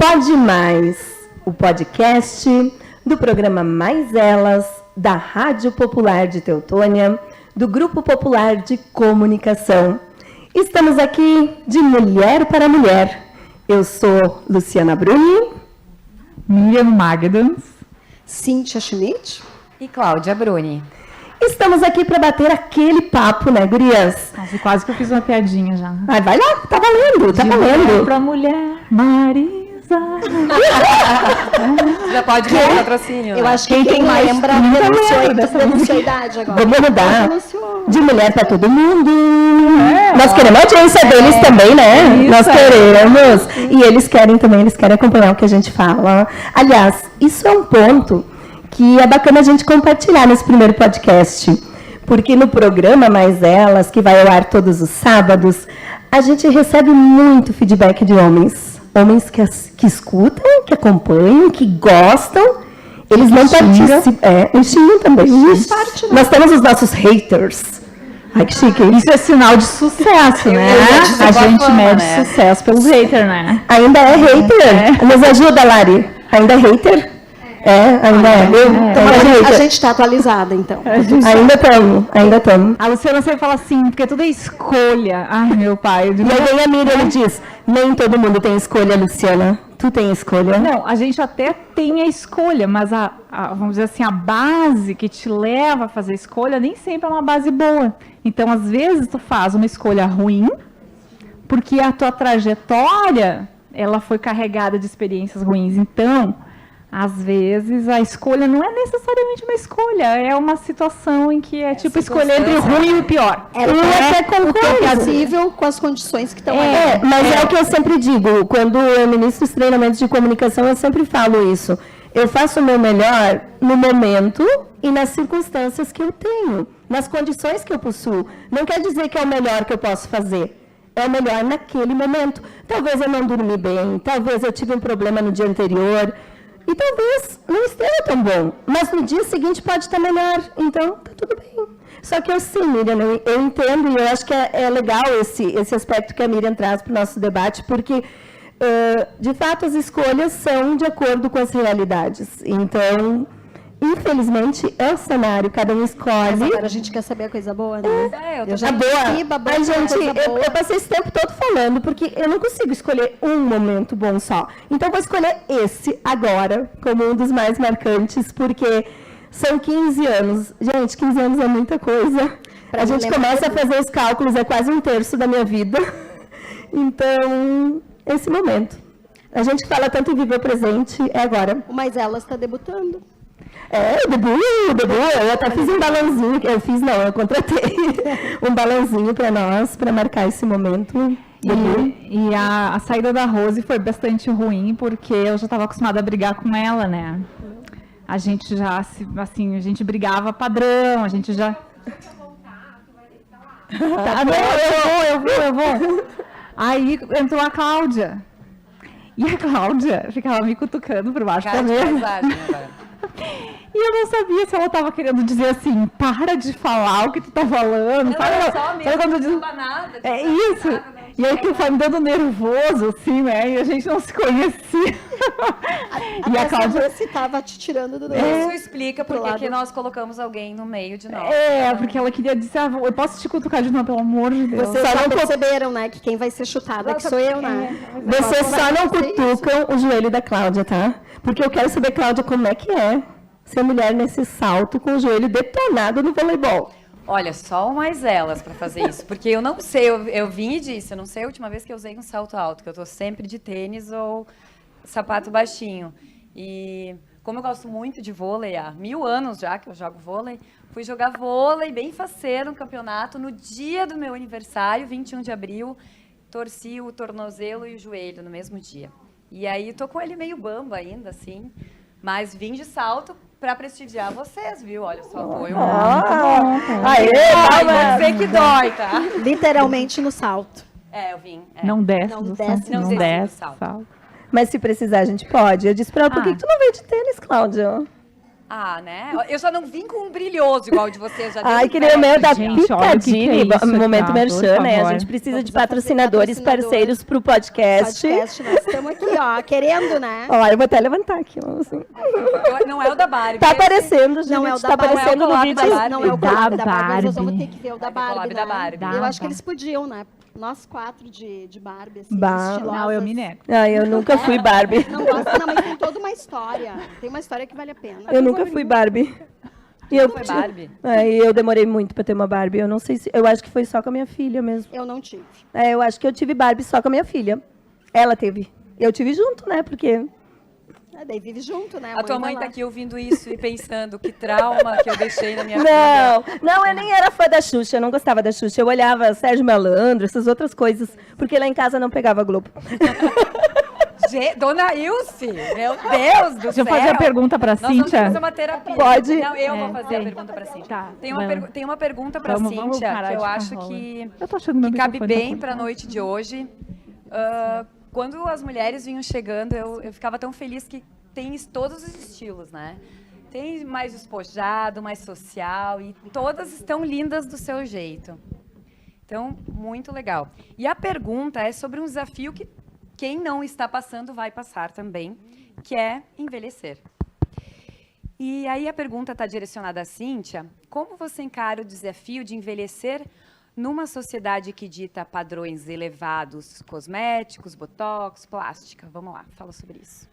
Pode Mais, o podcast do programa Mais Elas, da Rádio Popular de Teutônia, do Grupo Popular de Comunicação. Estamos aqui de mulher para mulher. Eu sou Luciana Bruni, Miriam Magdans, Cíntia Schmidt e Cláudia Bruni. Estamos aqui para bater aquele papo, né, gurias? Nossa, quase que eu fiz uma piadinha já. Ai, vai lá, tá valendo, tá de valendo. Mulher pra mulher, Marisa. Já pode ganhar o patrocínio. Eu né? acho que quem lembra denunciou a idade agora. Vamos mudar de mulher para todo mundo. Nós queremos a audiência deles também, né? Isso, Nós queremos. E eles querem também, eles querem acompanhar o que a gente fala. Aliás, isso é um ponto que é bacana a gente compartilhar nesse primeiro podcast. Porque no programa Mais Elas, que vai ao ar todos os sábados, a gente recebe muito feedback de homens. Homens que escutam, que acompanham, que gostam. Eles não participam. Xingam também. Nós temos os nossos haters. Ai, que chique. Isso é sinal de sucesso, né? A gente mede sucesso pelos haters, né? Ainda é hater? Nos ajuda, Lari. Ainda é hater? Ainda é. A gente está atualizada, então. Ainda estamos. A Luciana sempre fala assim, porque tudo é escolha. Ai, meu pai. E aí a Miriam diz, nem todo mundo tem escolha, Luciana. Tu tem escolha? Não, a gente até tem a escolha, mas vamos dizer assim, a base que te leva a fazer a escolha nem sempre é uma base boa. Então, às vezes, tu faz uma escolha ruim, porque a tua trajetória, ela foi carregada de experiências ruins. Então, às vezes, a escolha não é necessariamente uma escolha, é uma situação em que é tipo escolher entre o ruim e o pior. O que é possível com as condições que estão aí. Mas é o que eu sempre digo, quando eu ministro os treinamentos de comunicação, eu sempre falo isso. Eu faço o meu melhor no momento e nas circunstâncias que eu tenho, nas condições que eu possuo. Não quer dizer que é o melhor que eu posso fazer. É o melhor naquele momento. Talvez eu não dormi bem, talvez eu tive um problema no dia anterior, e talvez não esteja tão bom, mas no dia seguinte pode estar melhor, então está tudo bem. Só que eu sim, Miriam, eu entendo e eu acho que é legal esse aspecto que a Miriam traz para o nosso debate, porque, de fato, as escolhas são de acordo com as realidades. Então, infelizmente, é o cenário, cada um escolhe. Mas agora a gente quer saber a coisa boa, né? Eu já Ai, gente, eu passei esse tempo todo falando, porque eu não consigo escolher um momento bom só. Então, eu vou escolher esse agora, como um dos mais marcantes, porque são 15 anos. Gente, 15 anos é muita coisa. A gente começa a fazer os cálculos, é quase um terço da minha vida. Então, esse momento. A gente fala tanto em viver o presente, é agora. O Mais Elas está debutando. O debut, eu até fiz um balãozinho, eu contratei um balãozinho para nós, para marcar esse momento. E a saída da Rose foi bastante ruim, porque eu já estava acostumada a brigar com ela, né? A gente já, assim, a gente brigava padrão, a gente já... Eu vou. Aí entrou a Cláudia. E a Cláudia ficava me cutucando por baixo da mesa. E eu não sabia se ela estava querendo dizer assim, para de falar o que tu tá falando. Nada, isso. E aí que foi me dando nervoso, assim, né? E a gente não se conhecia. E a Cláudia estava te tirando do Isso explica porque que nós colocamos alguém no meio de nós. Porque ela queria dizer, eu posso te cutucar de novo, pelo amor de Deus. Vocês só não perceberam, né, que quem vai ser chutada que sou eu, né? Vocês só não cutucam o joelho da Cláudia, tá? Porque eu quero saber, Cláudia, como é que é ser mulher nesse salto com o joelho detonado no voleibol. Olha, só o Mais Elas para fazer isso, porque eu não sei, eu vim e disse, eu não sei a última vez que eu usei um salto alto, que eu tô sempre de tênis ou sapato baixinho. E como eu gosto muito de vôlei, há 1000 anos já que eu jogo vôlei, fui jogar vôlei bem faceiro no campeonato, no dia do meu aniversário, 21 de abril, torci o tornozelo e o joelho no mesmo dia. E aí tô com ele meio bamba ainda, assim, mas vim de salto para prestigiar vocês, viu? Olha só, foi um... Não sei que dói, tá? Literalmente no salto. Eu vim. Não desce no salto. Mas se precisar, a gente pode. Eu disse para ela, por que tu não veio de tênis, Cláudia? Ah, né? Eu já não vim com um brilhoso igual o de vocês. Já Ai, deu que nem o meu da Gente, olha o que que é Picadinny, isso, momento tá? merchan, Por né? A favor. gente precisa de Vamos fazer patrocinadores, patrocinador. parceiros pro podcast. Podcast, nós estamos aqui, ó, querendo, né? Ó, eu vou até levantar aqui, assim. Não é o da Barbie. Tá aparecendo, gente, Não é o da tá Barbie, aparecendo não é o no collab vídeo. da Barbie. Não é o Da collab da Barbie, nós Barbie. vamos ter que ver o da Vai ter collab Barbie, da né? Barbie. Eu acho que Tá. eles podiam, né? Nós 4 de Barbie, assim, Bah. estilosas. Não, eu me nego. Ai, eu nunca fui Barbie. Não gosto, não, mas tem toda uma história. Tem uma história que vale a pena. Eu nunca fui Barbie. E eu, Foi Barbie? eu demorei muito pra ter uma Barbie. Eu não sei se... Eu acho que foi só com a minha filha mesmo. Eu não tive. Eu acho que eu tive Barbie só com a minha filha. Ela teve. Eu tive junto, né? Porque... Daí vive junto, né? A tua mãe vai tá lá. aqui ouvindo isso e pensando que trauma que eu deixei na minha vida. Não, eu nem era fã da Xuxa, eu não gostava da Xuxa. Eu olhava Sérgio Malandro, essas outras coisas, porque lá em casa não pegava Globo. Dona Ilse, meu Deus do Deixa céu. eu fazer a pergunta pra Nós vamos Cíntia. fazer uma terapia. Pode? Não, eu vou É, fazer a tem. pergunta pra Cíntia. Tá, Tem uma pergunta pra Vamos Cíntia parar que de eu ficar acho enrolando. que Eu tô achando meu cabe microfone bem tá para a noite de hoje. Quando as mulheres vinham chegando, eu ficava tão feliz que tem todos os estilos, né? Tem mais despojado, mais social, e todas estão lindas do seu jeito. Então, muito legal. E a pergunta é sobre um desafio que quem não está passando vai passar também, que é envelhecer. E aí a pergunta está direcionada à Cíntia. Como você encara o desafio de envelhecer numa sociedade que dita padrões elevados, cosméticos, botox, plástica? Vamos lá, fala sobre isso.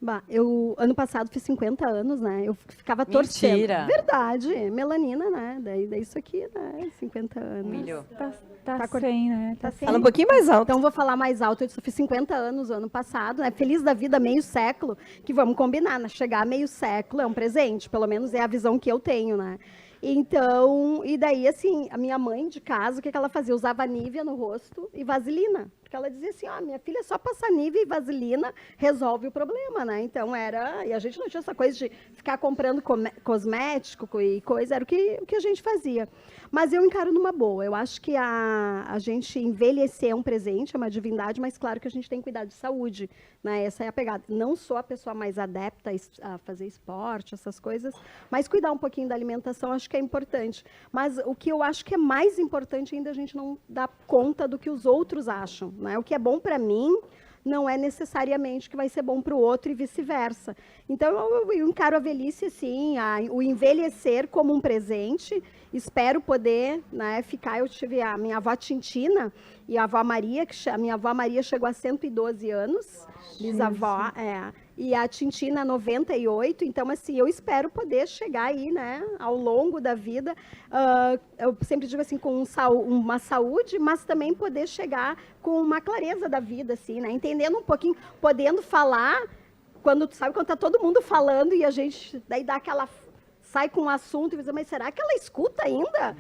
Bah, eu, ano passado, fiz 50 anos, né? Eu ficava Mentira. torcendo. Verdade, melanina, né? Daí isso aqui, né? 50 anos. Milho. Tá Tá sem, né? Tá sem. Fala um pouquinho mais alto. Então, vou falar mais alto. Eu fiz 50 anos ano passado, né? Feliz da vida, meio século, que vamos combinar, né? Chegar a meio século é um presente, pelo menos é a visão que eu tenho, né? Então, e daí, assim, a minha mãe de casa, o que ela fazia? Usava Nívea no rosto e vaselina. Porque ela dizia assim, ó, minha filha, só passar Nívea e vaselina resolve o problema, né? Então, era... E a gente não tinha essa coisa de ficar comprando cosmético e coisa, era o que a gente fazia. Mas eu encaro numa boa. Eu acho que a gente envelhecer é um presente, é uma divindade, mas claro que a gente tem que cuidar de saúde, né? Essa é a pegada. Não sou a pessoa mais adepta a fazer esporte, essas coisas, mas cuidar um pouquinho da alimentação, acho que é importante. Mas o que eu acho que é mais importante ainda, a gente não dá conta do que os outros acham, né? O que é bom para mim não é necessariamente que vai ser bom para o outro e vice-versa. Então, eu encaro a velhice, assim, o envelhecer como um presente. Espero poder, né, ficar... Eu tive a minha avó Tintina e a avó Maria, a minha avó Maria chegou a 112 anos, bisavó, e a Tintina 98, então, assim, eu espero poder chegar aí, né, ao longo da vida, eu sempre digo assim, com uma saúde, mas também poder chegar com uma clareza da vida, assim, né, entendendo um pouquinho, podendo falar, quando tá todo mundo falando e a gente daí dá aquela... sai com um assunto e diz, mas será que ela escuta ainda?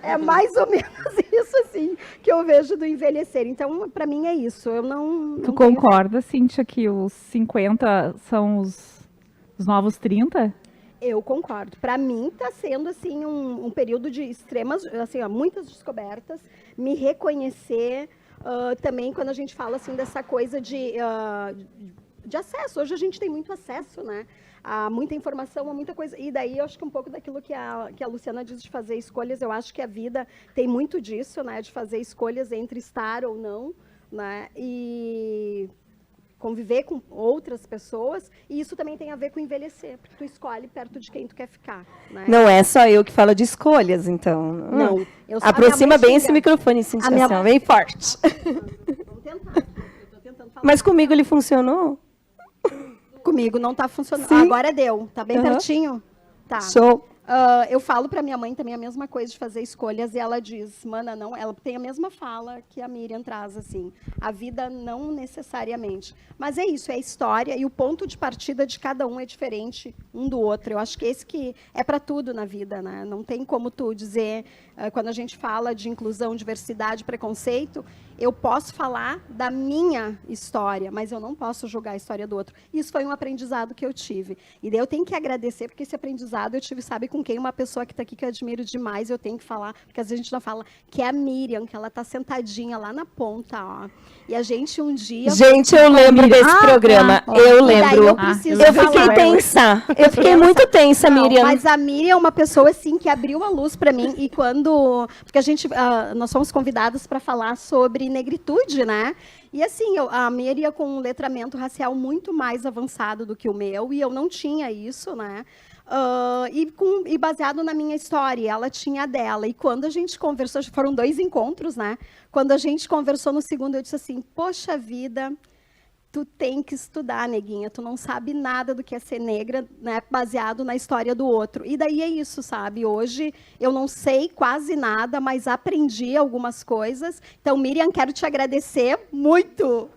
É mais ou menos isso, assim, que eu vejo do envelhecer. Então, para mim, é isso. Eu não Tu tenho... concorda, Cíntia, que os 50 são os novos 30? Eu concordo. Para mim, está sendo, assim, um período de extremas, assim, ó, muitas descobertas, me reconhecer, também quando a gente fala, assim, dessa coisa de acesso. Hoje a gente tem muito acesso, né? Há muita informação, há muita coisa. E daí eu acho que um pouco daquilo que a Luciana diz de fazer escolhas, eu acho que a vida tem muito disso, né? De fazer escolhas entre estar ou não, né? E conviver com outras pessoas. E isso também tem a ver com envelhecer, porque tu escolhe perto de quem tu quer ficar, né? Não é só eu que falo de escolhas, então. Não. Aproxima bem esse microfone, A Cíntia, minha- assim, ó, bem forte. Vamos tentar. Eu tô tentando falar. Mas comigo ele funcionou? Comigo não está funcionando. Sim. Agora deu. Tá bem Aham. pertinho? Tá. Show. Eu falo para minha mãe também a mesma coisa de fazer escolhas e ela diz, mana, não, ela tem a mesma fala que a Miriam traz, assim, a vida não necessariamente. Mas é isso, é a história e o ponto de partida de cada um é diferente um do outro. Eu acho que esse que é para tudo na vida, né? Não tem como tu dizer, quando a gente fala de inclusão, diversidade, preconceito, Eu posso falar da minha história, mas eu não posso julgar a história do outro. Isso foi um aprendizado que eu tive. E daí eu tenho que agradecer, porque esse aprendizado eu tive, sabe com quem? Uma pessoa que está aqui que eu admiro demais, eu tenho que falar, porque às vezes a gente não fala, que é a Miriam, que ela está sentadinha lá na ponta, ó. E a gente um dia... Gente, eu lembro desse programa. Eu lembro. Eu preciso Eu falar. fiquei tensa. Eu fiquei muito tensa, Não, Miriam. mas a Miriam é uma pessoa assim que abriu a luz para mim e quando, porque a gente, nós fomos convidadas para falar sobre negritude, né? E assim, a Miriam com um letramento racial muito mais avançado do que o meu e eu não tinha isso, né? E baseado na minha história, ela tinha a dela. E quando a gente conversou, foram 2 encontros, né? Quando a gente conversou no segundo, eu disse assim: poxa vida, tu tem que estudar, neguinha. Tu não sabe nada do que é ser negra, né? Baseado na história do outro. E daí é isso, sabe? Hoje eu não sei quase nada, mas aprendi algumas coisas. Então, Miriam, quero te agradecer muito.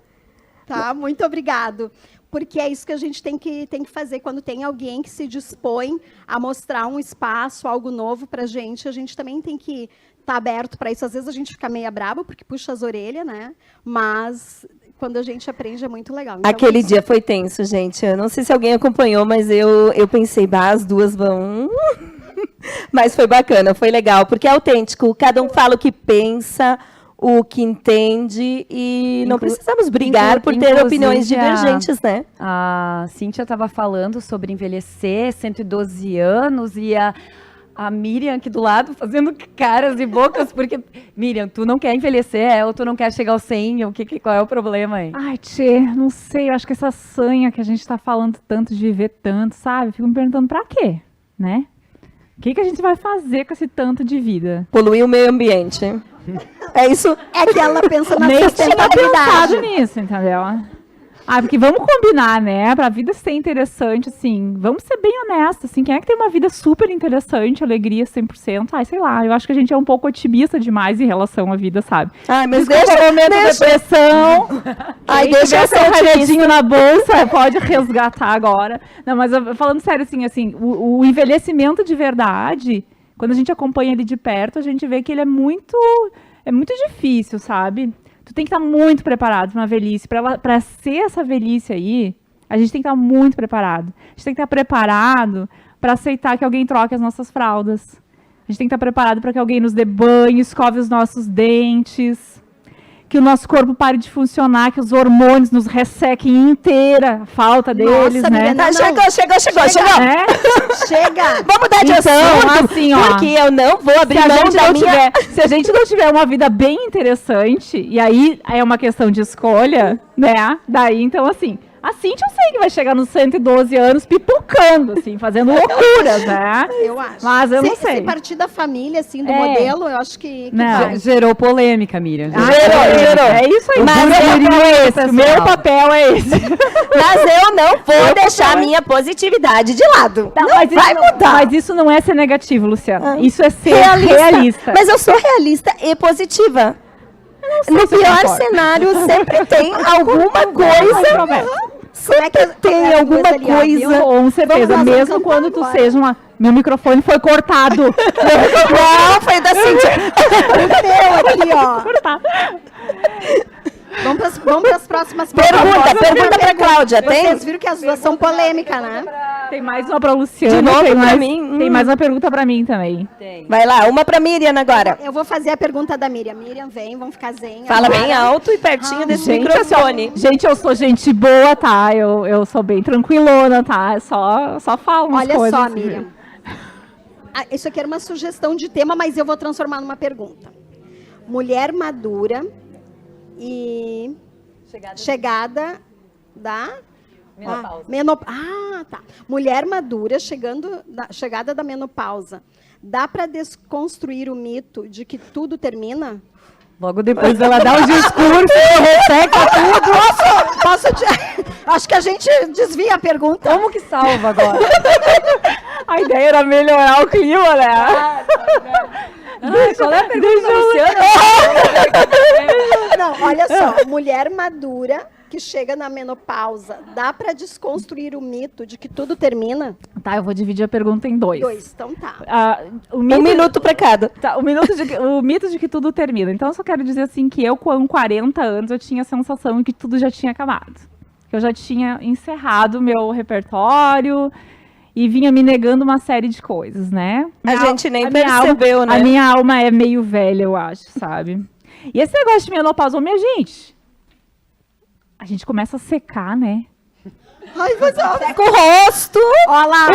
Tá? Muito obrigado. Porque é isso que a gente tem que fazer. Quando tem alguém que se dispõe a mostrar um espaço, algo novo para a gente também tem que estar aberto para isso. Às vezes a gente fica meio brava, porque puxa as orelhas, né? Mas quando a gente aprende é muito legal. Então, Aquele dia foi tenso, gente. Eu não sei se alguém acompanhou, mas eu pensei, as duas vão... Mas foi bacana, foi legal, porque é autêntico. Cada um fala o que pensa, o que entende, e não precisamos brigar por ter opiniões divergentes, né? A Cíntia estava falando sobre envelhecer, 112 anos, e a Miriam aqui do lado fazendo caras e bocas, porque, Miriam, tu não quer envelhecer, ou tu não quer chegar aos 100, qual é o problema aí? Ai, tchê, não sei, eu acho que essa sanha que a gente tá falando tanto de viver tanto, sabe? Fico me perguntando pra quê, né? O que a gente vai fazer com esse tanto de vida? Poluir o meio ambiente. É isso. é que ela pensa na Nem tinha pensado sustentabilidade. nisso, entendeu? Porque vamos combinar, né? Pra vida ser interessante, assim, vamos ser bem honestos, assim, quem é que tem uma vida super interessante, alegria 100%? Ai, sei lá, eu acho que a gente é um pouco otimista demais em relação à vida, sabe? Ai, mas Desculpa, deixa... momento de depressão. Ai, Quem deixa tiver eu ser seu otimista. remédio na bolsa, pode resgatar agora. Não, mas falando sério, assim, o envelhecimento de verdade, quando a gente acompanha ele de perto, a gente vê que ele é muito difícil, sabe? Tu tem que estar muito preparado para uma velhice. Para ser essa velhice aí, a gente tem que estar muito preparado. A gente tem que estar preparado para aceitar que alguém troque as nossas fraldas. A gente tem que estar preparado para que alguém nos dê banho, escove os nossos dentes, que o nosso corpo pare de funcionar, que os hormônios nos ressequem inteira, a falta deles, né? Miriam, não. Chegou. Né? Chega! Vamos mudar de Então, assunto, assim, ó, porque eu não vou abrir Se a, mão gente da não minha... tiver, se a gente não tiver uma vida bem interessante, e aí é uma questão de escolha, né? Daí, então, assim, a Cíntia eu sei que vai chegar nos 112 anos pipocando, assim, fazendo loucuras, né? Eu acho. Mas eu não sei. Se partir da família, assim, do É. modelo, eu acho que Não. vai. Gerou polêmica, Miriam. Gerou. É isso aí. Mas Meu eu- papel é esse. O meu papel é esse. Mas eu não vou deixar minha positividade de lado. Não mas vai isso, mudar. Mas isso não é ser negativo, Luciana. Isso é ser Realista. realista. Mas eu sou realista e positiva. No se eu pior concordo. cenário, sempre tem alguma coisa. Sempre tem alguma coisa. Com certeza, Vamos lá, mesmo vamos quando cantar tu agora. seja uma... Meu microfone foi cortado. Não, foi da Cíntia. Meu aqui, ó. Vamos para as próximas Pergunta pra Cláudia, tem? Vocês viram que as duas são polêmicas, né? Tem mais uma pra Luciana. De novo tem pra mais, mim? Tem mais uma pergunta pra mim também. Vai lá, uma pra Miriam agora. Eu vou fazer a pergunta da Miriam. Miriam, vem, vamos ficar zen. Fala agora. bem alto e pertinho desse Gente, microfone. Gente, eu sou gente boa, tá? Eu sou bem tranquilona, tá? Só falo umas Olha coisas. só, assim. Miriam. Isso aqui era uma sugestão de tema, mas eu vou transformar numa pergunta. Mulher madura e chegada da Menopausa. tá. Mulher madura chegada da menopausa. Dá para desconstruir o mito de que tudo termina? Logo depois ela dá um discurso, resseca tudo. Acho que a gente desvia a pergunta. Como que salva agora? A ideia era melhorar o clima, né? Qual é a pergunta, Luciana? Não, olha só. Mulher madura que chega na menopausa, dá para desconstruir o mito de que tudo termina? Tá, eu vou dividir a pergunta em dois. Então tá. O mito, Um minuto para cada. tá, o mito de que tudo termina. Então, eu só quero dizer assim que eu, com 40 anos, eu tinha a sensação de que tudo já tinha acabado. Que eu já tinha encerrado o meu repertório e vinha me negando uma série de coisas, né? A gente nem minha percebeu, alma, né? A minha alma é meio velha, eu acho, sabe? E esse negócio de menopausa, minha gente, a gente começa a secar, né? Ai, você Com o rosto. olha lá.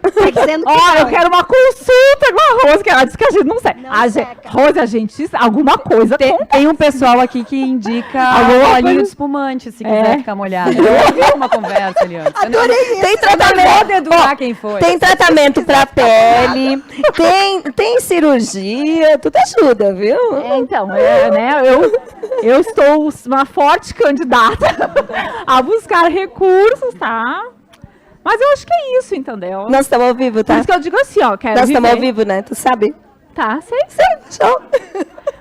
Tá dizendo que Ó, eu não. quero uma consulta com a Rose, que ela disse que a gente não seca. Não seca. Rose, a gente, alguma coisa Tem um pessoal aqui que indica Alguma bolinho coisa- de espumante, se quiser É. ficar molhado. Eu ouvi uma conversa ali antes. Adorei isso. Tem Eu não vou tratamento. dedurar quem foi. Tem tratamento para pele, tem cirurgia, tudo ajuda, viu? Então, né, eu estou uma forte candidata a buscar recursos, tá? Mas eu acho que é isso, entendeu? Nós estamos ao vivo, Por tá? isso que eu digo assim, ó, quero Nós estamos ao viver. vivo, né? Tu sabe? Tá, sei. Show.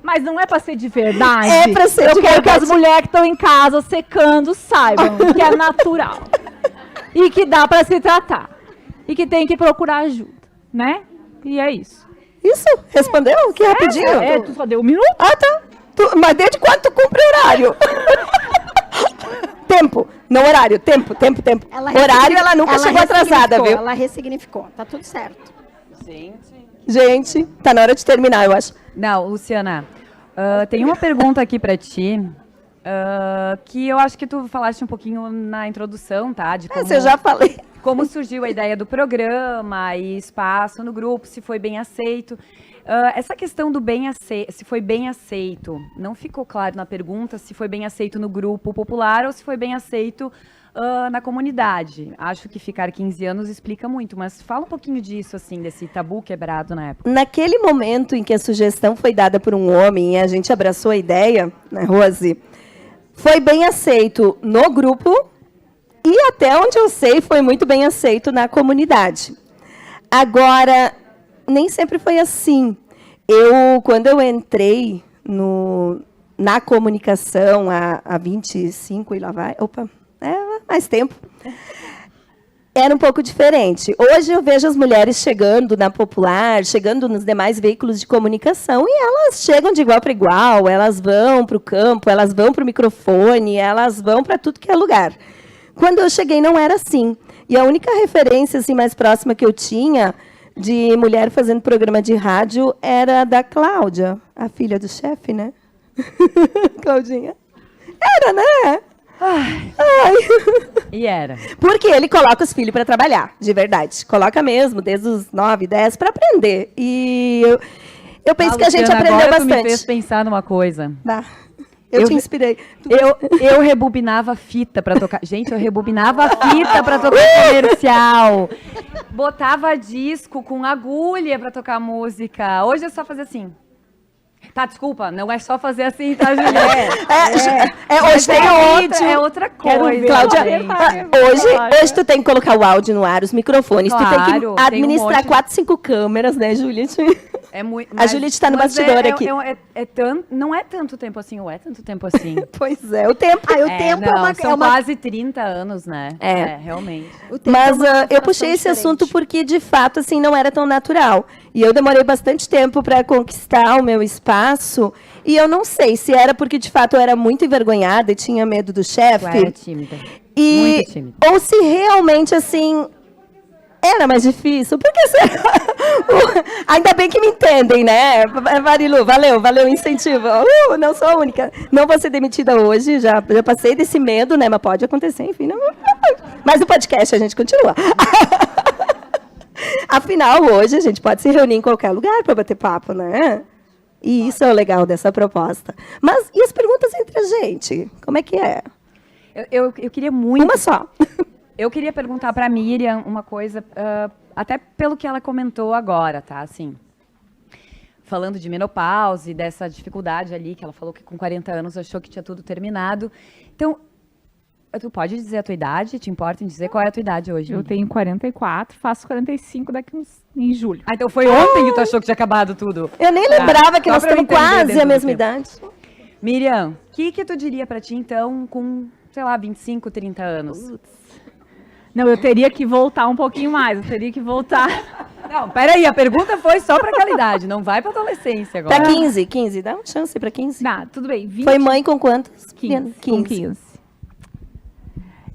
Mas não é pra ser de verdade. É pra ser eu de quero verdade. que as mulheres que estão em casa secando saibam que é natural. E que dá pra se tratar. E que tem que procurar ajuda, né? E é isso. Isso? Respondeu? Que rapidinho? Tu só deu um minuto? Ah, tá. Mas desde quando tu cumpre horário? Tempo. Não horário. Tempo. Horário, ela nunca chegou atrasada, viu? Ela ressignificou. Tá tudo certo. Gente, tá na hora de terminar, eu acho. Não, Luciana, tem uma pergunta aqui pra ti, que eu acho que tu falaste um pouquinho na introdução, tá? De como, Essa eu já falei. como surgiu a ideia do programa e espaço no grupo, se foi bem aceito. Essa questão do se foi bem aceito, não ficou claro na pergunta se foi bem aceito no grupo popular ou se foi bem aceito na comunidade. Acho que ficar 15 anos explica muito, mas fala um pouquinho disso, assim, desse tabu quebrado na época. Naquele momento em que a sugestão foi dada por um homem e a gente abraçou a ideia, né, Rose, foi bem aceito no grupo e até onde eu sei foi muito bem aceito na comunidade. Agora, nem sempre foi assim. Quando eu entrei na comunicação há 25 e lá vai, mais tempo, era um pouco diferente. Hoje eu vejo as mulheres chegando na Popular, chegando nos demais veículos de comunicação, e elas chegam de igual para igual, elas vão para o campo, elas vão para o microfone, elas vão para tudo que é lugar. Quando eu cheguei não era assim. E a única referência assim, mais próxima que eu tinha de mulher fazendo programa de rádio era da Cláudia, a filha do chefe, né? Claudinha. Era, né? Ai. E era. Porque ele coloca os filhos para trabalhar, de verdade. Coloca mesmo, desde os 9, 10, para aprender. E eu penso que a gente Luciana, aprendeu agora tu me fez bastante. pensar numa coisa. Tá. Eu te inspirei. Eu rebobinava fita pra tocar. Gente, eu rebobinava fita pra tocar comercial. Botava disco com agulha pra tocar música. Hoje é só fazer assim. Tá, desculpa, não é só fazer assim, tá, Juliette? Hoje tem vídeo. É outra Quero coisa. ver. Cláudia, gente. hoje tu tem que colocar o áudio no ar, os microfones. Tu tem Claro, que tem um administrar monte de- 4, 5 câmeras, né, Juliette? É muito, A Juliette tá no bastidor aqui. Não é tanto tempo assim, ou é tanto tempo assim? Pois é, o tempo. Aí o tempo não, é são uma quase 30 anos, né? Realmente. o tempo Mas é uma eu situação puxei esse diferente. assunto porque, de fato, assim, não era tão natural. E eu demorei bastante tempo para conquistar o meu espaço. E eu não sei se era porque, de fato, eu era muito envergonhada e tinha medo do Tu chefe. era tímida. E, Muito tímida. ou se realmente, assim, era mais difícil. Porque ainda bem que me entendem, né? Marilu, valeu o incentivo. Não sou a única. Não vou ser demitida hoje, já passei desse medo, né? Mas pode acontecer, enfim. Não. Mas no podcast a gente continua. Afinal, hoje a gente pode se reunir em qualquer lugar para bater papo, né? E isso é o legal dessa proposta. Mas e as perguntas entre a gente? Como é que é? Eu queria muito. Uma só. Eu queria perguntar para a Miriam uma coisa, até pelo que ela comentou agora, tá? Assim, falando de menopausa e dessa dificuldade ali, que ela falou que com 40 anos achou que tinha tudo terminado. Então, tu pode dizer a tua idade? Te importa em dizer qual é a tua idade hoje? Eu tenho 44, faço 45 em julho. Então foi ontem que tu achou que tinha acabado tudo. Eu nem lembrava que só nós pra eu temos entender quase dentro a do mesma tempo. idade. Miriam, o que tu diria pra ti, então, com, sei lá, 25, 30 anos? Não, eu teria que voltar um pouquinho mais, eu teria que voltar. Não, peraí, a pergunta foi só pra aquela idade, não vai pra adolescência agora. Pra 15, dá uma chance pra 15. Tá, tudo bem. 20, Foi mãe com quantos? 15. Com 15.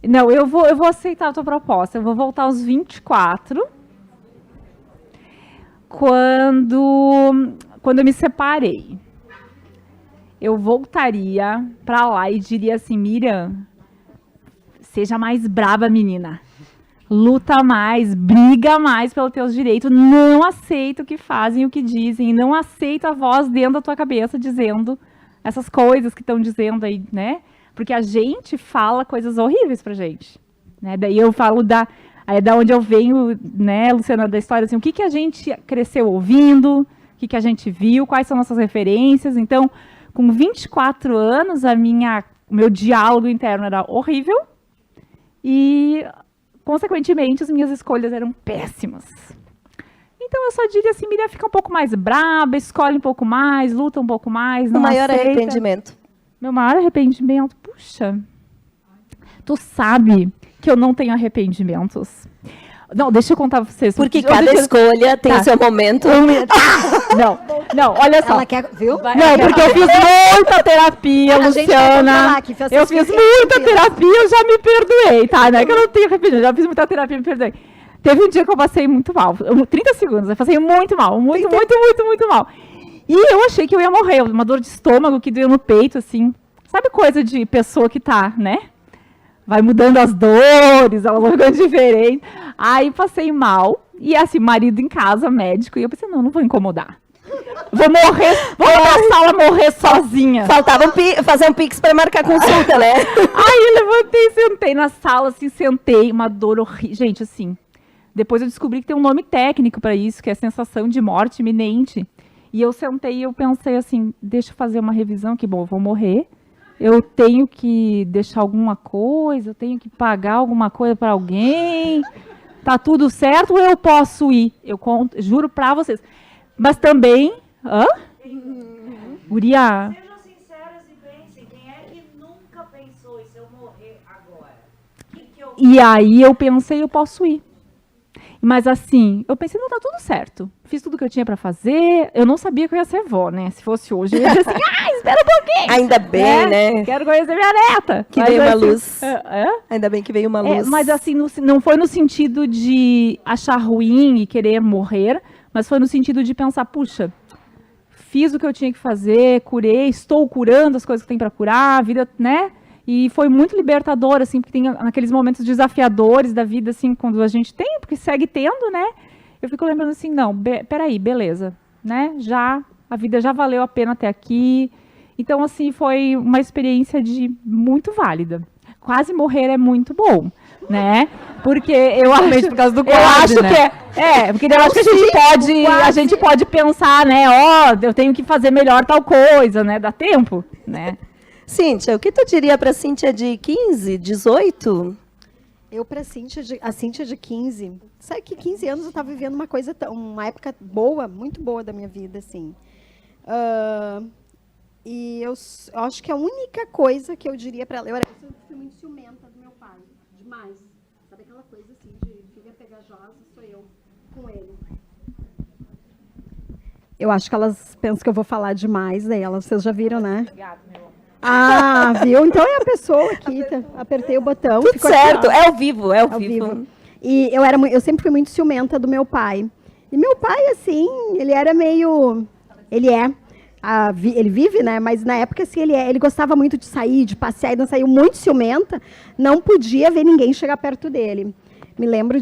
Não, eu vou aceitar a tua proposta. Eu vou voltar aos 24. Quando eu me separei. Eu voltaria pra lá e diria assim, Miriam, seja mais braba, menina. Luta mais, briga mais pelos teus direitos. Não aceita o que fazem e o que dizem. Não aceita a voz dentro da tua cabeça dizendo essas coisas que estão dizendo aí, né? Porque a gente fala coisas horríveis pra gente. Né? Daí eu falo da onde eu venho, né, Luciana, da história, assim, o que a gente cresceu ouvindo, o que a gente viu, quais são nossas referências. Então, com 24 anos, o meu diálogo interno era horrível e, consequentemente, as minhas escolhas eram péssimas. Então, eu só diria assim, Miriam, fica um pouco mais braba, escolhe um pouco mais, luta um pouco mais, não aceita. O maior arrependimento. Meu maior arrependimento, puxa, tu sabe que eu não tenho arrependimentos. Não, deixa eu contar pra vocês. Porque cada escolha tem o seu momento. Não, olha só. Ela quer, viu? Não, porque eu fiz muita terapia, Luciana. Eu fiz muita terapia, eu já me perdoei, tá? Não é que eu não tenho arrependimento, já fiz muita terapia, me perdoei. Teve um dia que eu passei muito mal, 30 segundos, eu passei muito mal, muito mal. E eu achei que eu ia morrer, uma dor de estômago que doeu no peito, assim. Sabe coisa de pessoa que tá, né? Vai mudando as dores, elas vão ficando diferentes. Aí passei mal, e assim, marido em casa, médico, e eu pensei, não vou incomodar. Vou morrer, vou pra sala morrer sozinha. Faltava fazer um pix para marcar consulta, né? Aí levantei, sentei na sala, assim, sentei, uma dor horrível. Gente, assim, depois eu descobri que tem um nome técnico para isso, que é sensação de morte iminente. E eu sentei e eu pensei assim, deixa eu fazer uma revisão, que bom, eu vou morrer. Eu tenho que deixar alguma coisa, eu tenho que pagar alguma coisa para alguém. Tá tudo certo ou eu posso ir? Eu juro para vocês. Mas também... Guria... Sejam sinceras e pensem, quem é que nunca pensou em se eu morrer agora? E aí eu pensei, eu posso ir. Mas assim, eu pensei, não, tá tudo certo. Fiz tudo que eu tinha pra fazer. Eu não sabia que eu ia ser vó, né? Se fosse hoje, eu ia dizer assim, espera um pouquinho. Ainda bem, né? Quero conhecer minha neta. Que mas, veio uma assim, luz. Ainda bem que veio uma luz. Mas assim, não foi no sentido de achar ruim e querer morrer, mas foi no sentido de pensar, puxa, fiz o que eu tinha que fazer, curei, estou curando as coisas que tem pra curar, a vida, né? E foi muito libertador, assim, porque tem aqueles momentos desafiadores da vida, assim, quando a gente tem, porque segue tendo, né? Eu fico lembrando assim, não, peraí, beleza, né? A vida já valeu a pena até aqui. Então, assim, foi uma experiência muito válida. Quase morrer é muito bom, né? Porque eu acho... por causa do eu acho né? que porque eu acho que a gente pode pensar, né? Eu tenho que fazer melhor tal coisa, né? Dá tempo, né? Cíntia, o que tu diria para a Cíntia de 15, 18? Eu para a Cíntia de 15, sabe que 15 anos eu estava vivendo uma época boa, muito boa da minha vida, assim. E eu acho que a única coisa que eu diria para ela, eu fui muito ciumenta do meu pai, demais. Sabe aquela coisa assim de filha pegajosa, sou eu com ele. Eu acho que elas pensam que eu vou falar demais dela, vocês já viram, né? Obrigada, meu amor. Ah, viu? Então é a pessoa aqui, apertei o botão. Tudo certo, aqui, é ao vivo, é ao vivo. E eu sempre fui muito ciumenta do meu pai. E meu pai, assim, ele era meio... Ele vive, né? Mas na época, assim, ele gostava muito de sair, de passear e dançar. Muito ciumenta, não podia ver ninguém chegar perto dele. Me lembro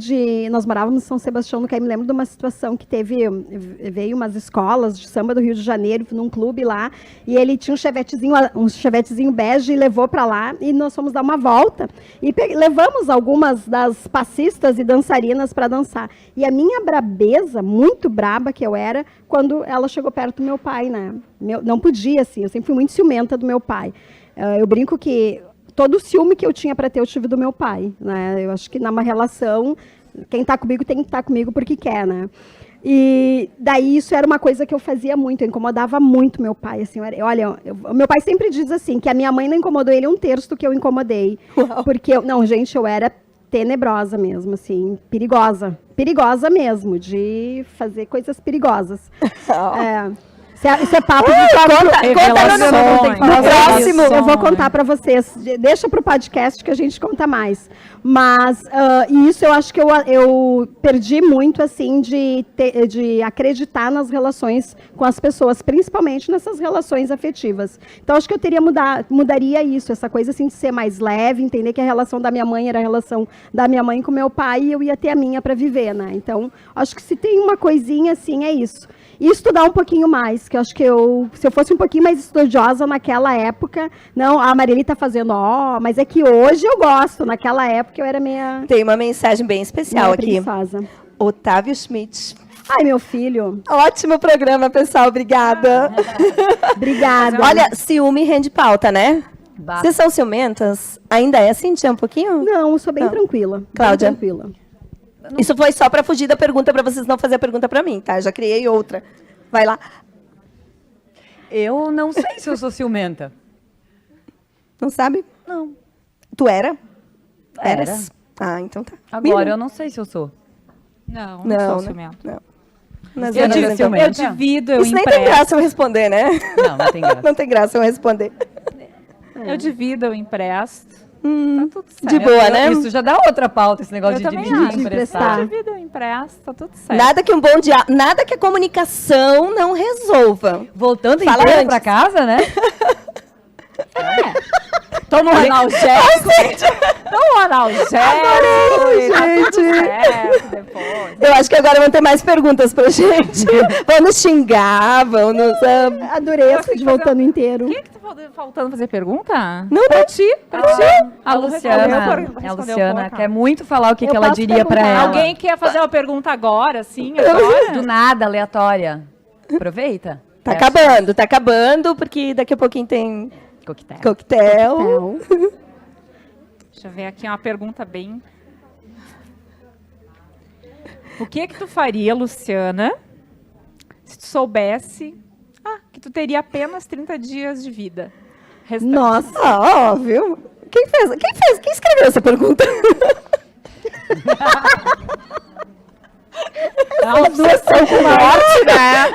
nós morávamos em São Sebastião do Caí, me lembro de uma situação que veio umas escolas de samba do Rio de Janeiro, num clube lá, e ele tinha um chevetezinho bege e levou para lá, e nós fomos dar uma volta, e levamos algumas das passistas e dançarinas para dançar. E a minha brabeza, muito braba que eu era, quando ela chegou perto do meu pai, né? Não podia, assim, eu sempre fui muito ciumenta do meu pai. Eu brinco que todo o ciúme que eu tinha para ter, eu tive do meu pai, né? Eu acho que numa relação, quem está comigo tem que estar comigo porque quer, né? E daí isso era uma coisa que eu fazia muito, eu incomodava muito meu pai. Assim, meu pai sempre diz assim, que a minha mãe não incomodou ele 1/3 do que eu incomodei. Porque, não, gente, eu era tenebrosa mesmo, assim, perigosa. Perigosa mesmo, de fazer coisas perigosas. Isso é papo de próximo. Eu vou contar para vocês. Deixa para o podcast que a gente conta mais. Mas isso eu acho que eu perdi muito assim de acreditar nas relações com as pessoas, principalmente nessas relações afetivas. Então acho que eu mudaria isso, essa coisa assim de ser mais leve, entender que a relação da minha mãe era a relação da minha mãe com meu pai e eu ia ter a minha para viver, né? Então acho que se tem uma coisinha assim é isso. E estudar um pouquinho mais, que eu acho que se eu fosse um pouquinho mais estudiosa naquela época, não, a Marili está fazendo, mas é que hoje eu gosto, naquela época eu era meia... Tem uma mensagem bem especial aqui. Preguiçosa. Otávio Schmidt. Ai, meu filho. Ótimo programa, pessoal, obrigada. Obrigada. Olha, ciúme rende pauta, né? Vocês são ciumentas? Ainda é assim, um pouquinho? Não, eu sou bem tranquila. Cláudia? Bem tranquila. Isso foi só para fugir da pergunta, para vocês não fazerem a pergunta para mim, tá? Já criei outra. Vai lá. Eu não sei se eu sou ciumenta. Não sabe? Não. Tu era? Era. Eras? Ah, então tá. Agora eu não sei se eu sou. Não Não, sou né? ciumento. Não. Nas Eu, anos, divido, então. eu divido, eu Isso nem tem empresto. graça eu responder, né? Não tem graça. Não tem graça eu responder. Eu divido, eu empresto. Tá tudo certo. De boa, né? Isso já dá outra pauta, esse negócio Eu de também dividir acho. e emprestar. Eu divido, eu empresto, tá tudo certo. Nada que um bom dia, nada que a comunicação não resolva. Voltando Fala inteira antes. pra casa, né? Toma um analgésico. Toma um analgésico. gente. Depois. Eu acho que agora vão ter mais perguntas pra gente. Vão nos xingar, vão nos... Adorei essa de voltando inteiro. Quem é que tá faltando fazer pergunta? Não, Pra ti, pra ti. A Luciana quer muito falar o que ela posso diria pra perguntar. ela. Alguém quer fazer uma pergunta agora, sim? Agora? Do nada, aleatória. Aproveita. Tá acabando, porque daqui a pouquinho tem Coquetel. coquetel. Deixa eu ver aqui uma pergunta bem... O que tu faria, Luciana, se tu soubesse que tu teria apenas 30 dias de vida? Restante. Nossa. Óbvio. Quem escreveu essa pergunta? Duas são com morte, né?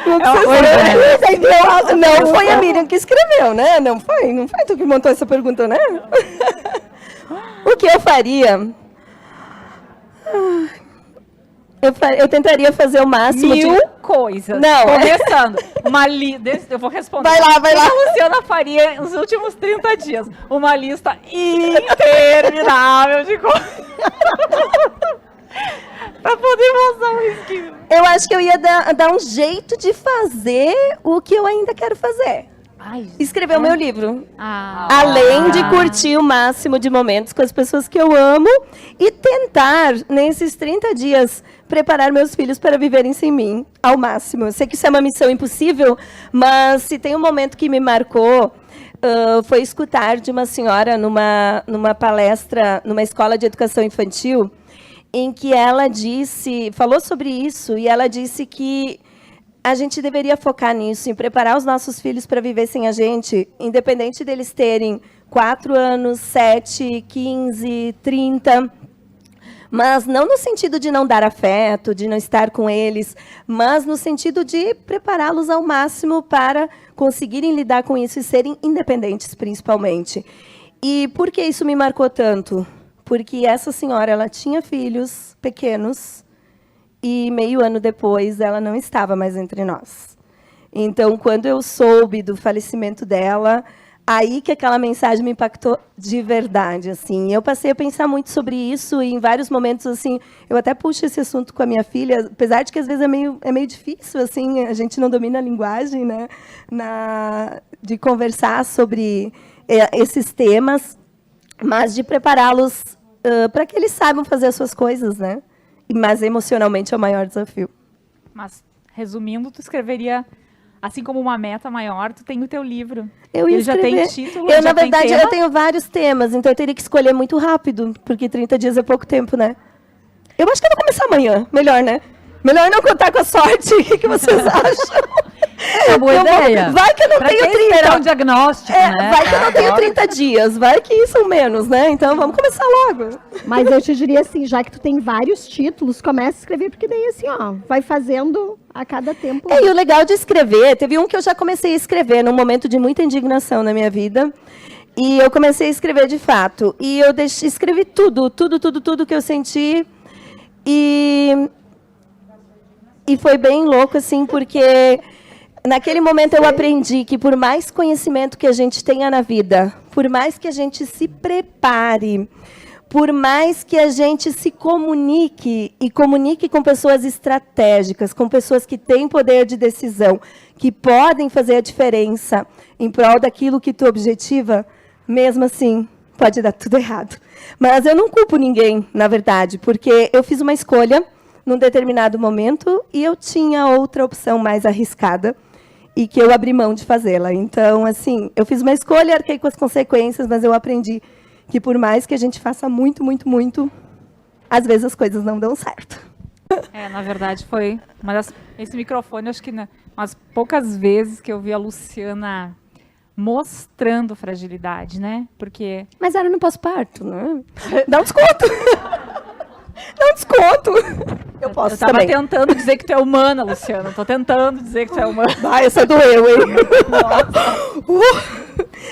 Não foi a Miriam que escreveu, né? Não foi tu que montou essa pergunta, né? O que eu faria? Eu tentaria fazer o máximo Mil coisas. Não. Começando. Eu vou responder. Vai lá. O que a Luciana faria nos últimos 30 dias? Uma lista interminável de coisas. Pra poder mostrar um risquinho. Eu acho que eu ia dar um jeito de fazer o que eu ainda quero fazer. Escrever o meu livro. Além de curtir o máximo de momentos com as pessoas que eu amo e tentar, nesses 30 dias, preparar meus filhos para viverem sem mim ao máximo. Eu sei que isso é uma missão impossível, mas se tem um momento que me marcou, foi escutar de uma senhora numa palestra, numa escola de educação infantil, em que ela falou sobre isso, e ela disse que a gente deveria focar nisso, em preparar os nossos filhos para viver sem a gente, independente deles terem 4 anos, 7, 15, 30, mas não no sentido de não dar afeto, de não estar com eles, mas no sentido de prepará-los ao máximo para conseguirem lidar com isso e serem independentes, principalmente. E por que isso me marcou tanto? Porque essa senhora, ela tinha filhos pequenos e meio ano depois ela não estava mais entre nós. Então, quando eu soube do falecimento dela, aí que aquela mensagem me impactou de verdade, assim. Eu passei a pensar muito sobre isso e em vários momentos, assim, eu até puxo esse assunto com a minha filha, apesar de que às vezes é meio difícil, assim, a gente não domina a linguagem, né, de conversar sobre esses temas, mas de prepará-los para que eles saibam fazer as suas coisas, né? Mas emocionalmente é o maior desafio. Mas, resumindo, tu escreveria, assim como uma meta maior, tu tem o teu livro. Eu ia Ele já escrever. tem título, Na já tem verdade, tema? eu tenho vários temas, então eu teria que escolher muito rápido, porque 30 dias é pouco tempo, né? Eu acho que eu vou começar amanhã, melhor, né? Melhor não contar com a sorte. O que vocês acham? É uma boa ideia. Vai que eu não Pra tenho quem 30. esperar um diagnóstico, né? Vai que eu não tenho 30 dias. Vai que são menos, né? Então vamos começar logo. Mas eu te diria assim, já que tu tem vários títulos, começa a escrever, porque daí assim, ó, vai fazendo a cada tempo. E o legal de escrever, teve um que eu já comecei a escrever num momento de muita indignação na minha vida. E eu comecei a escrever de fato. E eu escrevi tudo que eu senti. E foi bem louco, assim, porque naquele momento eu aprendi que por mais conhecimento que a gente tenha na vida, por mais que a gente se prepare, por mais que a gente se comunique, e comunique com pessoas estratégicas, com pessoas que têm poder de decisão, que podem fazer a diferença em prol daquilo que tu objetiva, mesmo assim, pode dar tudo errado. Mas eu não culpo ninguém, na verdade, porque eu fiz uma escolha num determinado momento e eu tinha outra opção mais arriscada e que eu abri mão de fazê-la. Então, assim, eu fiz uma escolha, arquei com as consequências, mas eu aprendi que por mais que a gente faça muito, às vezes as coisas não dão certo. Na verdade, foi esse microfone, acho que umas poucas vezes que eu vi a Luciana mostrando fragilidade, né? Porque... Mas era no pós-parto, né? Dá um desconto! Dá um desconto! Eu posso Eu tava também. tentando dizer que tu é humana, Luciana. Tô tentando dizer que tu é humana. Ai, essa doeu, hein?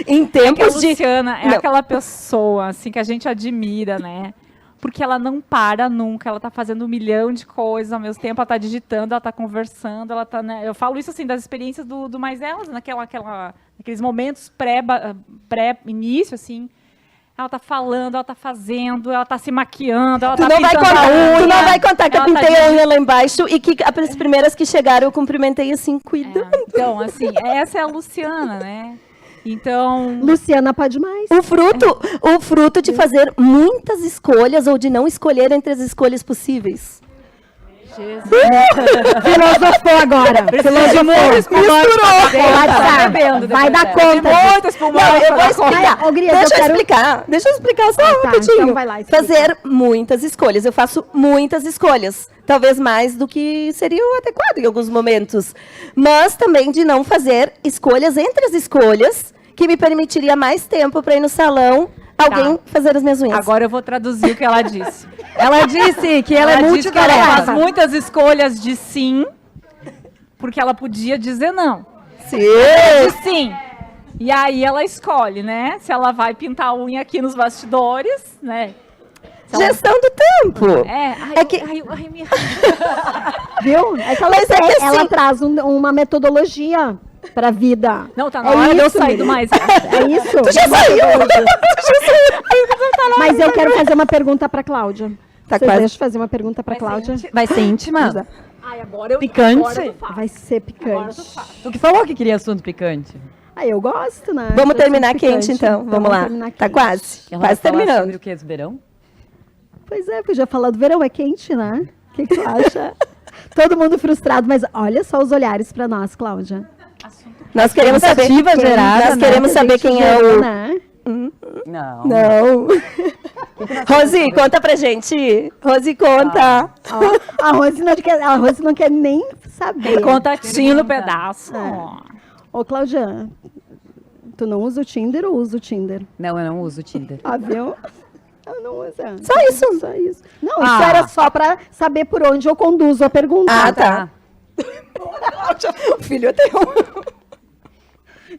Em Que a tempos de... Luciana é Não. aquela pessoa, assim, que a gente admira, né? Porque ela não para nunca, ela tá fazendo 1 milhão de coisas ao mesmo tempo, ela tá digitando, ela tá conversando, ela tá, né? Eu falo isso, assim, das experiências do Mais Elas, naqueles momentos pré-início, assim. Ela tá falando, ela tá fazendo, ela tá se maquiando, ela tá pintando a unha. Tu não vai contar que eu ela tá pintei a unha lá embaixo e que as primeiras que chegaram eu cumprimentei assim, cuidando. Então, assim, essa é a Luciana, né? Então... Luciana pode mais. O fruto de fazer muitas escolhas ou de não escolher entre as escolhas possíveis. Filosofou agora. Filosofou. Vai dar conta. Muito espumante. Não, eu vou explicar. Ô, Gurias, Deixa eu explicar só tá, rapidinho. então vai lá, explica. Fazer muitas escolhas. Eu faço muitas escolhas. Talvez mais do que seria o adequado em alguns momentos. Mas também de não fazer escolhas entre as escolhas, que me permitiria mais tempo para ir no salão, alguém fazer as minhas unhas. Agora eu vou traduzir o que ela disse. Ela disse que ela é disse que ela faz multitarefa. muitas escolhas de sim, porque ela podia dizer não. Sim. De sim. E aí ela escolhe, né? Se ela vai pintar a unha aqui nos bastidores, né? Gestão do tempo. Viu? É que ela, Mas é que ela assim- traz uma metodologia pra vida. Não, tá na hora de eu sair do Mais Elas. É isso? Tu já saiu. Mas eu quero fazer uma pergunta pra Cláudia. Tá Vocês quase. deixam eu fazer uma pergunta pra Cláudia? Vai ser íntima? Ai, agora eu Picante? Vai ser picante. Tu que falou que queria assunto picante. Ah, eu gosto, né? Vamos Eu sou terminar picante. quente, então. Vamos lá. terminar Tá quente. quase. Ela Quase vai falar terminando. sobre o que, do verão? Pois é, podia falar do verão, é quente, né? O que tu acha? Todo mundo frustrado, mas olha só os olhares pra nós, Cláudia. Nós queremos saber. Expectativa gerada, Nós né? queremos saber quem é o. Né? Não. Não. Rosi, conta pra gente. Rosi, conta. Ó, a Rose não quer nem saber. Contatinho no pedaço. Ô, Cláudia, tu não usa o Tinder ou usa o Tinder? Não, eu não uso o Tinder. Ah, viu? Eu não uso. Só isso. Só isso. Não, isso era só pra saber por onde eu conduzo a pergunta. Ah, tá. O filho é teu.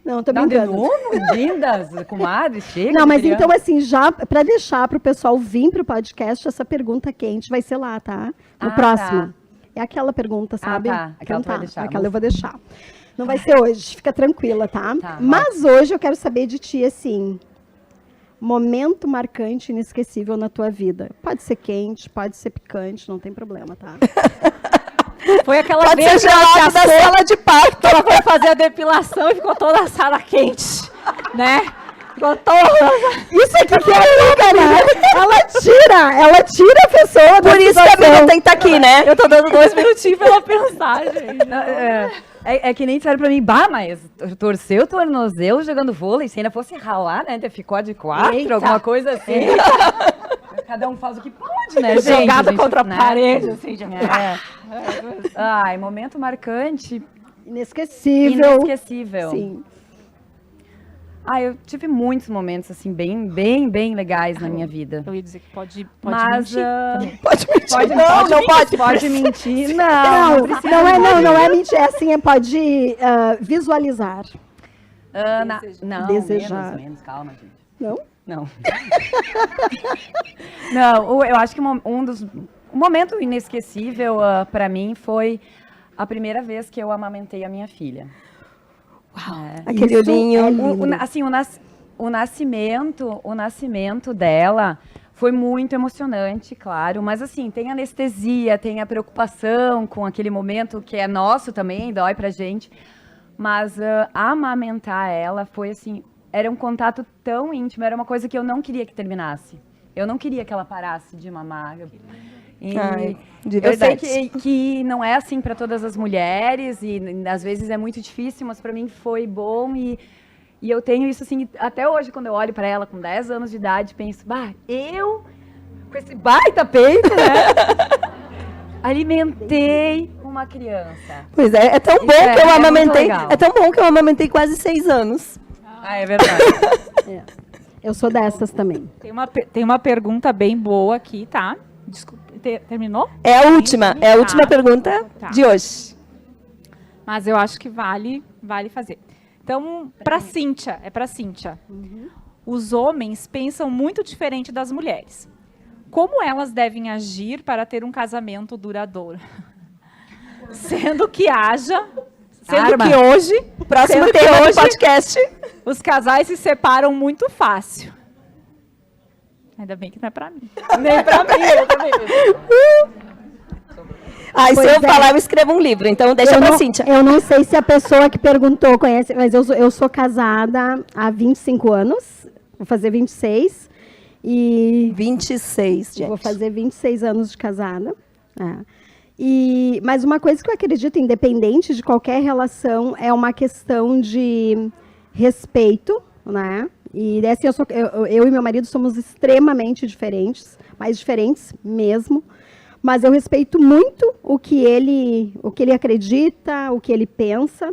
Não, tô Tá de brincando. novo? Lindas, comadre, chega. Não, mas criança. então, assim, já pra deixar pro pessoal vir pro podcast, essa pergunta quente vai ser lá, tá? No Ah, próximo. tá. É aquela pergunta, sabe? tá. Aquela tu vai deixar. Aquela eu vou deixar. Não vai ser hoje, fica tranquila, tá? Tá, Mas hoje eu quero saber de ti, assim, momento marcante, inesquecível na tua vida. Pode ser quente, pode ser picante, não tem problema, tá? Foi aquela Pode vez ser que ela se gelado da assou, sala de parto. ela foi fazer a depilação e ficou toda a sala quente, né? Ficou toda... Isso aqui que é amiga, né? Ela tira a pessoa da Por isso que a situação. amiga tem que estar aqui, né? Eu tô dando 2 minutinhos pra ela pensar, gente. Não, é que nem disseram pra mim, bah, mas torceu o tornozelo jogando vôlei, se ainda fosse ralar, né? Ficou de 4, Eita. alguma coisa assim. Cada um faz o que pode. pode, né, gente? Jogado contra a né? parede, assim, já... Ai, momento marcante, Inesquecível. inesquecível. Sim. Eu tive muitos momentos, assim, bem legais na minha vida. Eu ia dizer que pode Mas, mentir. Pode mentir. pode mentir, Não é mentir, é assim, pode visualizar. Não, Desejar. menos, calma, gente. Não? Não. Não, eu acho que um momento inesquecível para mim foi a primeira vez que eu amamentei a minha filha. Aquele olhinho. O nascimento dela foi muito emocionante, claro, mas assim, tem anestesia, tem a preocupação com aquele momento que é nosso também, dói pra gente, mas amamentar ela foi assim, era um contato tão íntimo, era uma coisa que eu não queria que terminasse. Eu não queria que ela parasse de mamar. De eu sei verdade. que não é assim para todas as mulheres e às vezes é muito difícil, mas para mim foi bom e eu tenho isso assim, até hoje quando eu olho para ela com 10 anos de idade, penso, eu com esse baita peito, né? Alimentei uma criança. Pois é tão bom Isso que eu é amamentei. muito legal. É tão bom que eu amamentei quase 6 anos. É verdade. Eu sou dessas também. Tem uma pergunta bem boa aqui, tá? Desculpa, terminou? É a última pergunta Tá. de hoje. Mas eu acho que vale fazer. Então, para Cíntia, Os homens pensam muito diferente das mulheres. Como elas devem agir para ter um casamento duradouro? Sendo que hoje, Próximo tema do podcast. os casais se separam muito fácil. Ainda bem que não é para mim. Nem pra mim, eu também. Se eu falar, eu escrevo um livro. Então, deixa pra Cíntia. Eu não sei se a pessoa que perguntou conhece, mas eu sou casada há 25 anos. Vou fazer 26. E 26, gente. vou fazer 26 anos de casada. Mas uma coisa que eu acredito, independente de qualquer relação, é uma questão de respeito, né? E assim, eu e meu marido somos extremamente diferentes, mais diferentes mesmo. Mas eu respeito muito o que ele acredita, o que ele pensa,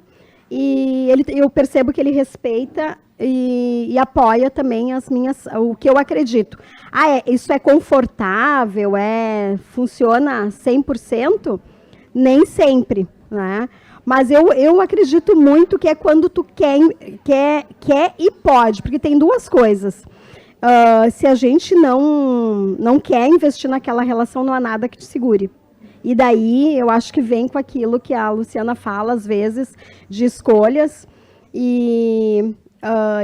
e eu percebo que ele respeita e apoia também o que eu acredito. Isso é confortável, funciona 100%? Nem sempre, né? Mas eu acredito muito que é quando tu quer e pode, porque tem duas coisas. Se a gente não quer investir naquela relação, não há nada que te segure. E daí, eu acho que vem com aquilo que a Luciana fala, às vezes, de escolhas. E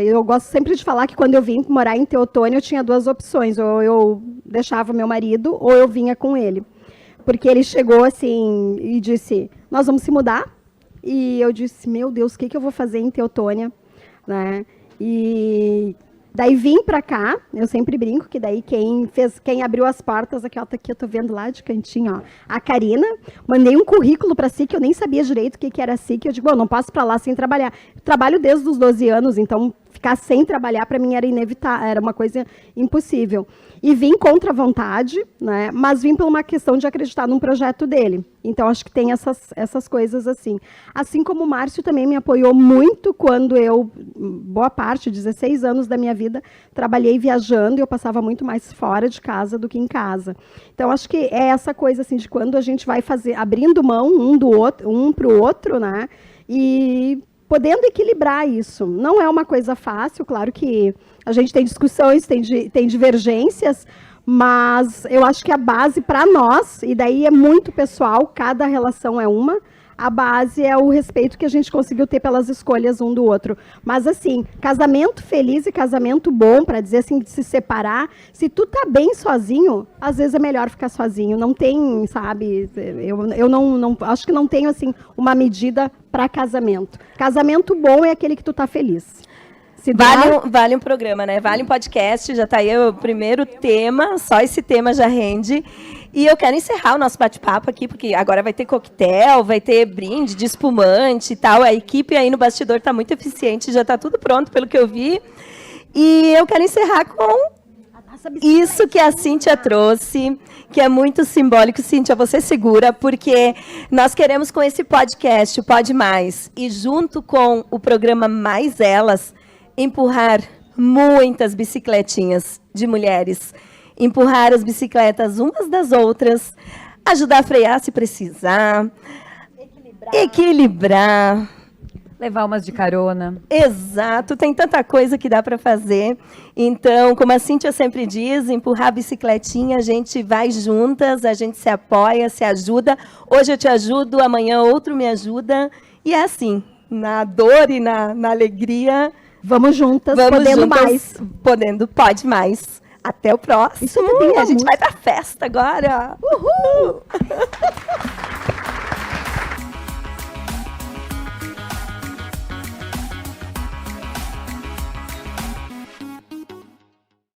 eu gosto sempre de falar que quando eu vim morar em Teotônio, eu tinha duas opções. Ou eu deixava meu marido, ou eu vinha com ele. Porque ele chegou assim e disse, nós vamos se mudar. E eu disse, meu Deus, o que eu vou fazer em Teotônia? Né? E daí vim para cá, eu sempre brinco que daí quem abriu as portas, aqui, ó, tá aqui, eu tô vendo lá de cantinho, ó, a Karina, mandei um currículo para SIC, eu nem sabia direito o que era SIC, eu digo, não posso para lá sem trabalhar. Eu trabalho desde os 12 anos, então ficar sem trabalhar para mim era inevitável, era uma coisa impossível. E vim contra a vontade, né? Mas vim por uma questão de acreditar num projeto dele. Então, acho que tem essas coisas assim. Assim como o Márcio também me apoiou muito quando eu, boa parte, 16 anos da minha vida, trabalhei viajando e eu passava muito mais fora de casa do que em casa. Então, acho que é essa coisa assim de quando a gente vai abrindo mão um para o outro, né? E podendo equilibrar isso. Não é uma coisa fácil, claro que a gente tem discussões, tem divergências, mas eu acho que a base para nós, e daí é muito pessoal, cada relação é uma, a base é o respeito que a gente conseguiu ter pelas escolhas um do outro. Mas assim, casamento feliz e casamento bom, para dizer assim, de se separar, se tu tá bem sozinho, às vezes é melhor ficar sozinho. Não tem, sabe, eu não acho que não tenho assim uma medida para casamento. Casamento bom é aquele que tu tá feliz. Vale um programa, né? Vale um podcast, já está aí o primeiro tema, só esse tema já rende. E eu quero encerrar o nosso bate-papo aqui, porque agora vai ter coquetel, vai ter brinde de espumante e tal. A equipe aí no bastidor está muito eficiente, já está tudo pronto, pelo que eu vi. E eu quero encerrar com Isso que a Cíntia trouxe, que é muito simbólico. Cíntia, você segura, porque nós queremos com esse podcast, o Pode Mais, e junto com o programa Mais Elas, empurrar muitas bicicletinhas de mulheres. Empurrar as bicicletas umas das outras, ajudar a frear se precisar, equilibrar. Levar umas de carona. Exato, tem tanta coisa que dá para fazer. Então, como a Cíntia sempre diz, empurrar a bicicletinha, a gente vai juntas, a gente se apoia, se ajuda. Hoje eu te ajudo, amanhã outro me ajuda. E é assim, na dor e na alegria. Vamos juntas, podendo mais. Podendo, pode mais. Até o próximo. Isso também é a gente muito. vai pra festa agora. Uhul!